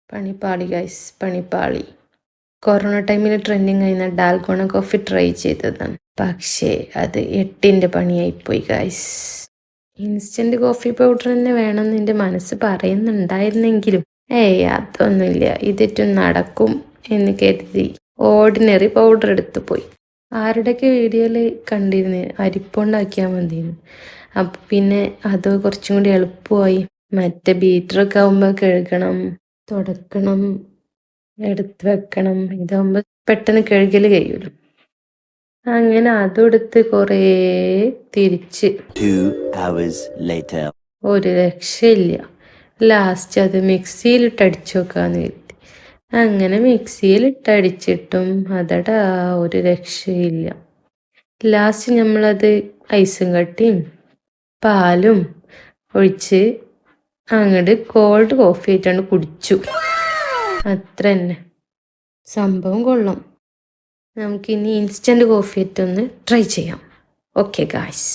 പണിപ്പാളി guys, പണിപ്പാളി. Corona ടൈമിൽ trending ആയിരുന്ന Dalgona coffee try ചെയ്തതാണ്. പക്ഷേ അത് 8ന്റെ പണിയായിപ്പോയി ഗൈസ്. ഇൻസ്റ്റന്റ് കോഫി പൗഡർ തന്നെ വേണമെന്ന് എൻ്റെ മനസ്സ് പറയുന്നുണ്ടായിരുന്നെങ്കിലും അതൊന്നുമില്ല, ഇതിറ്റും നടക്കും എന്ന് കരുതി ഓർഡിനറി പൗഡർ എടുത്തു പോയി. ആരുടെയൊക്കെ വീഡിയോയിൽ കണ്ടിരുന്നു അരിപ്പൊണ്ടാക്കിയാൽ മതിയെന്ന്. അപ്പം പിന്നെ അത് കുറച്ചും കൂടി എളുപ്പമായി. മറ്റേ ബീറ്ററൊക്കെ ആകുമ്പോൾ കഴുകണം, തുടക്കണം, എടുത്ത് വെക്കണം. ഇതാകുമ്പോൾ പെട്ടെന്ന് കഴുകൽ കഴിയുമല്ലോ. അങ്ങനെ അതും എടുത്ത് കുറേ തിരിച്ച് 2 hours later. ഒരു രക്ഷയില്ല. ലാസ്റ്റ് അത് മിക്സിയിലിട്ട് അടിച്ചു നോക്കാന്ന് കരുതി. അങ്ങനെ മിക്സിയിലിട്ടടിച്ചിട്ടും അതടാ ഒരു രക്ഷയില്ല. ലാസ്റ്റ് നമ്മളത് ഐസും കട്ടിയും പാലും ഒഴിച്ച് അങ്ങോട്ട് കോൾഡ് കോഫി ആയിട്ടാണ് കുടിച്ചു. അത്ര തന്നെ. സംഭവം കൊള്ളാം. നമുക്കിനി ഇൻസ്റ്റൻറ്റ് കോഫി ആയിട്ടൊന്ന് ട്രൈ ചെയ്യാം. Okay guys.